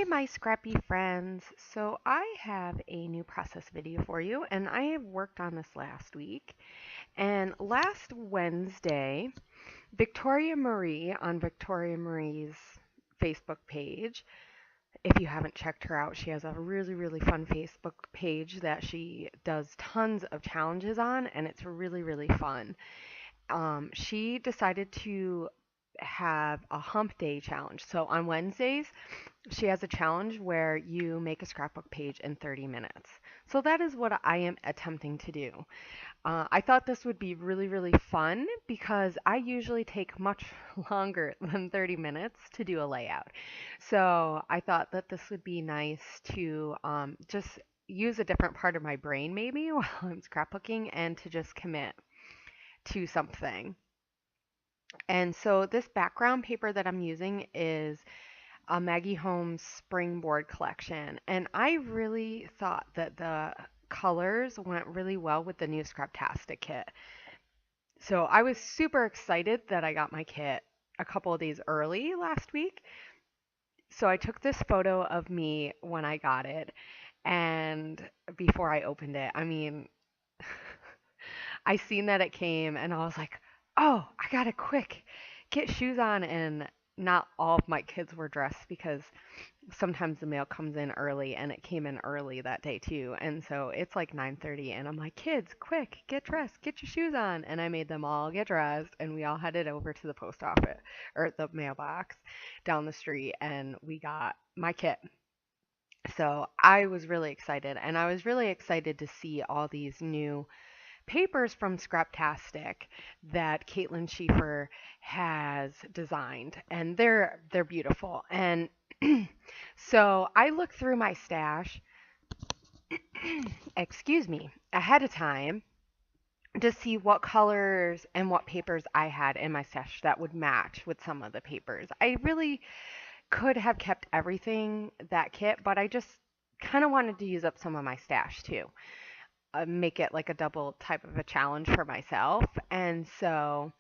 Hey, my Scrappy friends. So I have a new process video for you, and I have worked on this last week. And last Wednesday, Victoria Marie on Victoria Marie's Facebook page, if you haven't checked her out, she has a really, really fun Facebook page that she does tons of challenges on, and it's really, really fun. She decided to have a hump day challenge. So on Wednesdays, she has a challenge where you make a scrapbook page in 30 minutes. So that is what I am attempting to do. I thought this would be really, really fun because I usually take much longer than 30 minutes to do a layout. So I thought that this would be nice to just use a different part of my brain maybe while I'm scrapbooking and to just commit to something. And so this background paper that I'm using is a Maggie Holmes springboard collection. And I really thought that the colors went really well with the new Scraptastic kit. So I was super excited that I got my kit a couple of days early last week. So I took this photo of me when I got it and before I opened it. I mean, I seen that it came and I was like, "Oh, I gotta quick get shoes on." And not all of my kids were dressed because sometimes the mail comes in early and it came in early that day too. And so it's like 9:30 and I'm like, "Kids, quick, get dressed, get your shoes on." And I made them all get dressed and we all headed over to the post office or the mailbox down the street and we got my kit. So I was really excited and I was really excited to see all these new papers from Scraptastic that Caitlin Schiefer has designed, and they're beautiful. And so I looked through my stash, excuse me, ahead of time to see what colors and what papers I had in my stash that would match with some of the papers. I really could have kept everything that kit, but I just kind of wanted to use up some of my stash too. Make it like a double type of a challenge for myself. And so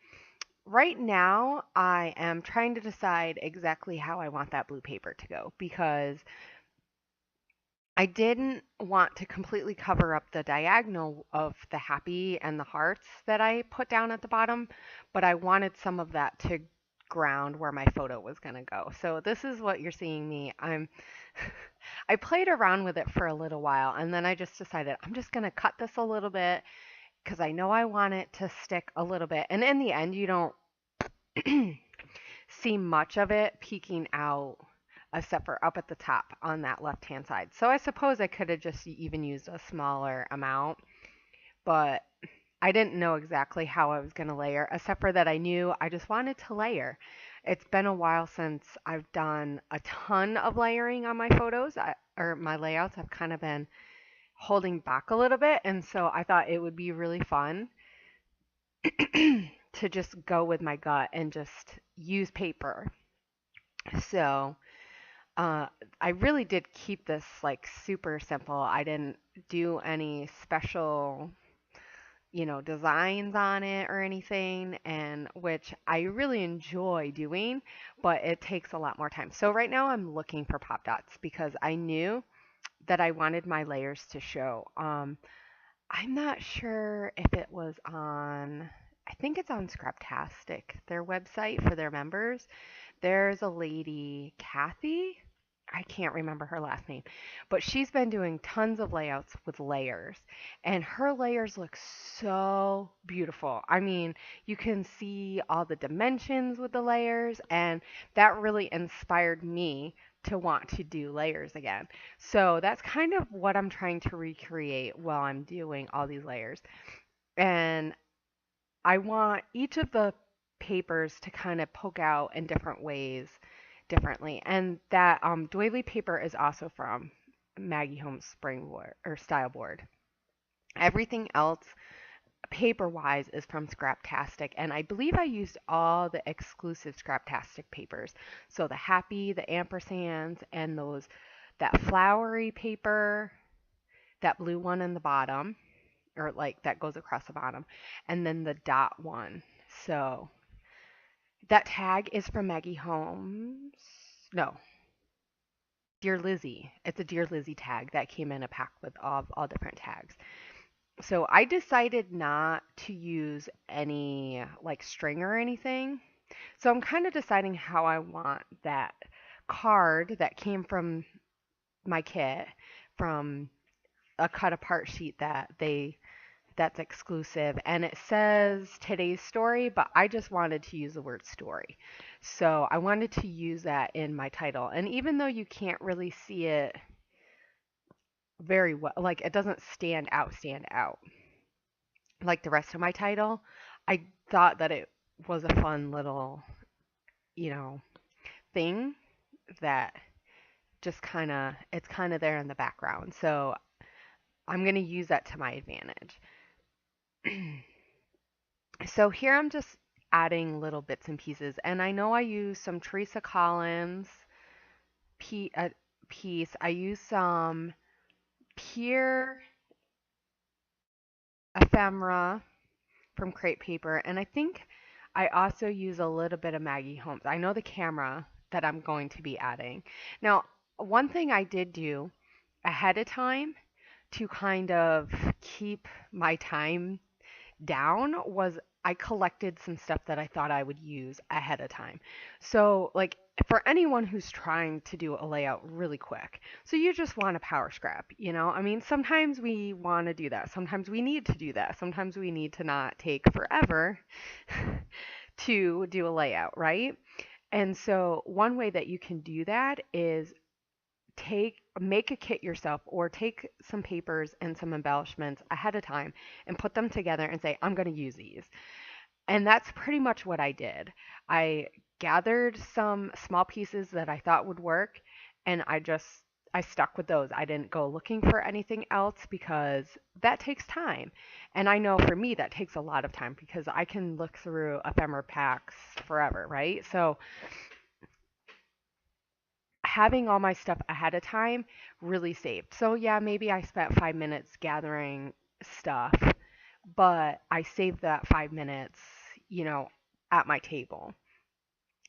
right now I am trying to decide exactly how I want that blue paper to go because I didn't want to completely cover up the diagonal of the happy and the hearts that I put down at the bottom, but I wanted some of that to ground where my photo was going to go. So this is what you're seeing me. I played around with it for a little while and then I just decided I'm just going to cut this a little bit because I know I want it to stick a little bit. And in the end, you don't see much of it peeking out except for up at the top on that left hand side. So I suppose I could have just even used a smaller amount, but I didn't know exactly how I was going to layer, except for that I knew I just wanted to layer. It's been a while since I've done a ton of layering on my photos or my layouts. I've kind of been holding back a little bit, and so I thought it would be really fun to just go with my gut and just use paper. So uh, I really did keep this like super simple. I didn't do any special, designs on it or anything, and which I really enjoy doing, but it takes a lot more time. So right now I'm looking for pop dots because I knew that I wanted my layers to show. I'm not sure if it was on, I think it's on Scraptastic, their website for their members. There's a lady, Kathy. I can't remember her last name, but she's been doing tons of layouts with layers, and her layers look so beautiful. I mean, you can see all the dimensions with the layers, and that really inspired me to want to do layers again. So that's kind of what I'm trying to recreate while I'm doing all these layers. And I want each of the papers to kind of poke out in different ways differently. And that doily paper is also from Maggie Holmes Springboard or Style Board. Everything else paper wise is from Scraptastic, and I believe I used all the exclusive Scraptastic papers. So the happy, the ampersands, and those that flowery paper, that blue one in the bottom, or like that goes across the bottom, and then the dot one. So that tag is from Maggie Holmes. No, Dear Lizzie. It's a Dear Lizzie tag that came in a pack with all different tags. So I decided not to use any like string or anything. So I'm kind of deciding how I want that card that came from my kit, from a cut apart sheet that's exclusive, and it says today's story, but I just wanted to use the word story. So I wanted to use that in my title. And even though you can't really see it very well, like it doesn't stand out like the rest of my title, I thought that it was a fun little, you know, thing that just it's kind of there in the background. So I'm going to use that to my advantage. So here I'm just adding little bits and pieces. And I know I use some Teresa Collins piece. I use some Pure Ephemera from Crepe Paper. And I think I also use a little bit of Maggie Holmes. I know the camera that I'm going to be adding. Now, one thing I did do ahead of time to kind of keep my time down was I collected some stuff that I thought I would use ahead of time. So, like, for anyone who's trying to do a layout really quick, so you just want a power scrap, you know? I mean, sometimes we want to do that. Sometimes we need to do that. Sometimes we need to not take forever to do a layout, right? And so, one way that you can do that is make a kit yourself or take some papers and some embellishments ahead of time and put them together and say, I'm going to use these. And that's pretty much what I did. I gathered some small pieces that I thought would work, and I stuck with those. I didn't go looking for anything else because that takes time. And I know for me that takes a lot of time because I can look through ephemera packs forever, right? So having all my stuff ahead of time really saved. So yeah, maybe I spent 5 minutes gathering stuff, but I saved that 5 minutes, you know, at my table.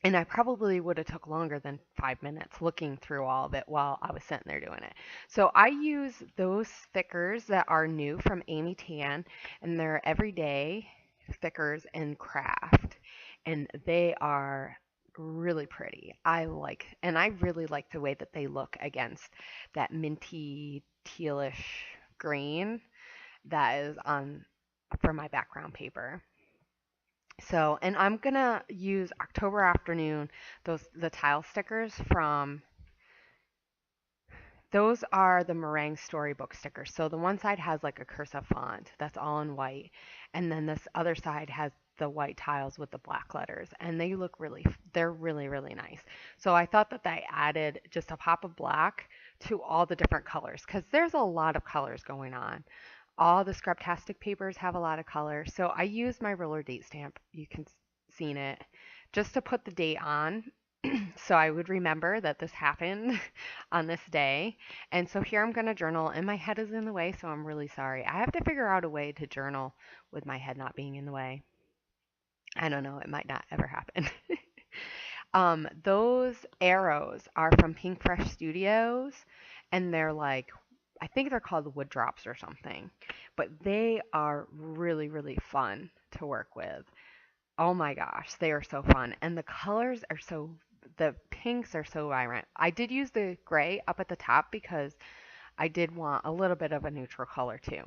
And I probably would have took longer than 5 minutes looking through all of it while I was sitting there doing it. So I use those thickers that are new from Amy Tan, and they're everyday thickers in craft. And they are really pretty. And I really like the way that they look against that minty tealish green that is on for my background paper. So, and I'm gonna use October Afternoon, the tile stickers from those are the meringue storybook stickers. So the one side has like a cursive font that's all in white, and then this other side has the white tiles with the black letters, and they're really, really nice. So I thought that I added just a pop of black to all the different colors because there's a lot of colors going on. All the Scraptastic papers have a lot of color. So I used my roller date stamp. You can seen it just to put the date on so I would remember that this happened on this day. And so here I'm going to journal, and my head is in the way, so I'm really sorry. I have to figure out a way to journal with my head not being in the way. I don't know, it might not ever happen. Those arrows are from Pink Fresh Studios, and they're like, I think they're called wood drops or something, but they are really, really fun to work with. Oh my gosh, they are so fun. And the pinks are so vibrant. I did use the gray up at the top because I did want a little bit of a neutral color too.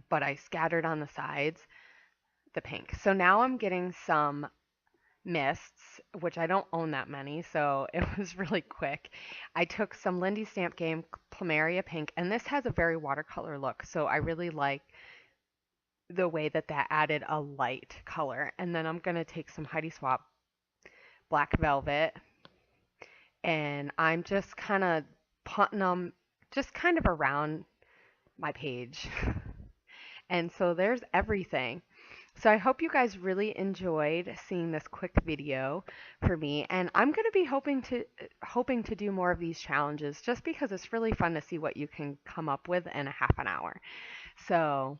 But I scattered on the sides the pink. So now I'm getting some mists, which I don't own that many, so it was really quick. I took some Lindy Stamp Game Plumeria Pink, and this has a very watercolor look, so I really like the way that added a light color. And then I'm going to take some Heidi Swap Black Velvet, and I'm just kind of putting them just kind of around my page. And so there's everything. So I hope you guys really enjoyed seeing this quick video for me, and I'm going to be hoping to do more of these challenges just because it's really fun to see what you can come up with in a half an hour. So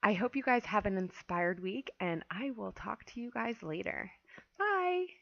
I hope you guys have an inspired week, and I will talk to you guys later. Bye.